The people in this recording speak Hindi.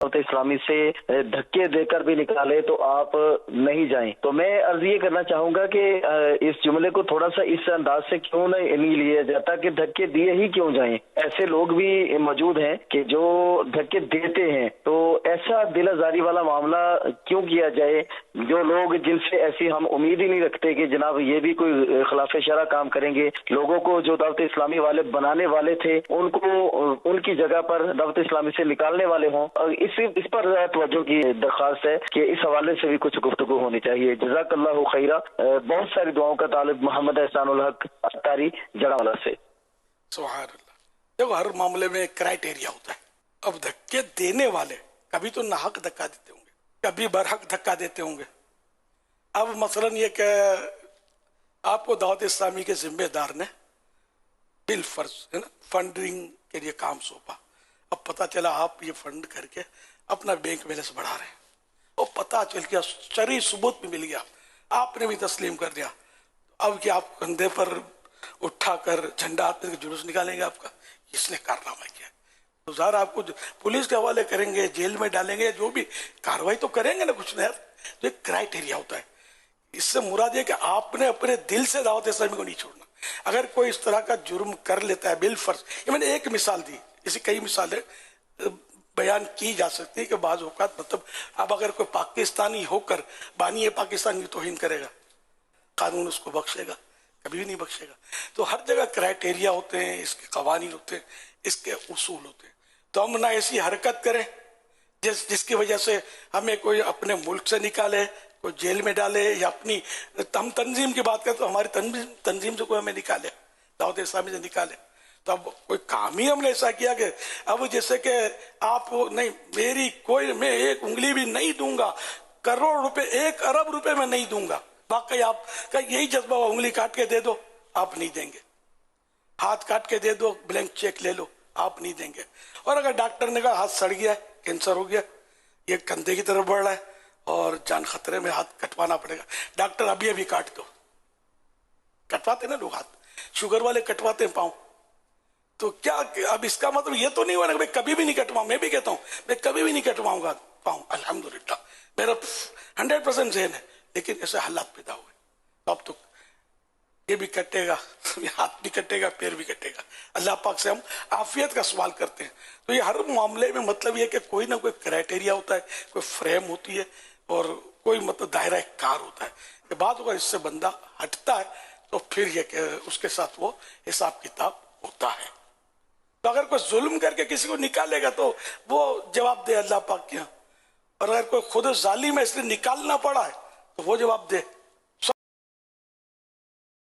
दावत इस्लामी से धक्के देकर भी निकाले तो आप नहीं जाएं। तो मैं अर्ज ये करना चाहूंगा कि इस जुमले को थोड़ा सा इस अंदाज से क्यों नहीं लिया जाता कि धक्के दिए ही क्यों जाएं। ऐसे लोग भी मौजूद हैं कि जो धक्के देते हैं, तो ऐसा दिल आजारी वाला मामला क्यों किया जाए। जो लोग जिनसे ऐसी हम उम्मीद ही नहीं रखते कि जनाब ये भी कोई खिलाफ शरा काम करेंगे, लोगों को जो दावत इस्लामी वाले बनाने वाले थे उनको उनकी जगह पर दावत इस्लामी से निकालने वाले हों, इस पर तवज्जो की दरख्वास्त है कि इस हवाले से भी कुछ गुफ्तगू होनी चाहिए। जज़ाकल्लाहु खैरा। बहुत सारी दुआओं का तालिब मोहम्मद एहसानुल हक अत्तारी जड़ावाला से। सुभान अल्लाह। देखो हर मामले में क्राइटेरिया होता है। अब धक्के देने वाले कभी तो नाहक धक्का देते होंगे, कभी बरहक धक्का देते होंगे। अब मसलन ये कि आपको दावत इस्लामी के जिम्मेदार ने बिल फर्ज है ना फंडिंग के लिए काम सौंपा। अब पता चला आप ये फंड करके अपना बैंक बैलेंस बढ़ा रहे हैं, और पता चल गया, शरई सबूत भी मिल गया, आपने भी तस्लीम कर दिया। अब क्या आप कंधे पर उठाकर झंडा हाथ में जुलूस निकालेंगे आपका, इसने कारनामा किया तो ज़ाहिर आपको पुलिस के हवाले करेंगे, जेल में डालेंगे, जो भी कार्रवाई तो करेंगे ना कुछ ना। तो एक क्राइटेरिया होता है। इससे मुराद है कि आपने अपने दिल से दावत इस्लामी को नहीं छोड़ना। अगर कोई इस तरह का जुर्म कर लेता है बिल फर्ज, ये मैंने एक मिसाल दी, इसी कई मिसालें बयान की जा सकती है कि बाज़ औक़ात मतलब अब अगर कोई पाकिस्तानी होकर बानी पाकिस्तान की तौहीन करेगा, कानून उसको बख्शेगा? कभी भी नहीं बख्शेगा। तो हर जगह क्राइटेरिया होते हैं, इसके कवानीन होते हैं, इसके उसूल होते हैं। तो हम ना ऐसी हरकत करें जिसकी वजह से हमें कोई अपने मुल्क से निकाले, कोई जेल में डाले, या अपनी हम तंजीम की बात करें तो हमारी तंजीम से कोई हमें निकाले, दावत इस्लामी से निकाले। तो अब कोई काम ही हमने ऐसा किया कि अब जैसे कि आप नहीं, मेरी कोई, मैं एक उंगली भी नहीं दूंगा, करोड़ रुपए, 1 अरब रुपए में नहीं दूंगा। वाकई आपका यही जज्बा, उंगली काट के दे दो, आप नहीं देंगे। हाथ काट के दे दो, ब्लैंक चेक ले लो, आप नहीं देंगे। और अगर डॉक्टर ने कहा हाथ सड़ गया, कैंसर हो गया, ये कंधे की तरफ बढ़ रहा है और जान खतरे में, हाथ कटवाना पड़ेगा, डॉक्टर अभी अभी काट दो। कटवाते ना लोग हाथ, शुगर वाले कटवाते हैं पाँव। तो क्या अब इसका मतलब ये तो नहीं हुआ ना मैं कभी भी नहीं कटवाऊं। मैं भी कहता हूं मैं कभी भी नहीं कटवाऊंगा पाँव, अल्हम्दुलिल्लाह मेरा 100% ज़हन है। लेकिन ऐसे हालात पैदा हुए तो अब तो ये भी कटेगा, हाथ भी कटेगा, पैर भी कटेगा। अल्लाह पाक से हम आफियत का सवाल करते हैं। तो ये हर मामले में मतलब ये कि कोई ना कोई क्राइटेरिया होता है, कोई फ्रेम होती है, और कोई मतलब दायरा कार होता है कि बात अगर इससे बंदा हटता है तो फिर ये कि उसके साथ वो हिसाब किताब होता है। तो अगर कोई जुल्म करके किसी को निकालेगा तो वो जवाब दे अल्लाह पाक के यहाँ, और अगर कोई खुद जालिम है इसलिए निकालना पड़ा है तो वो जवाब दे।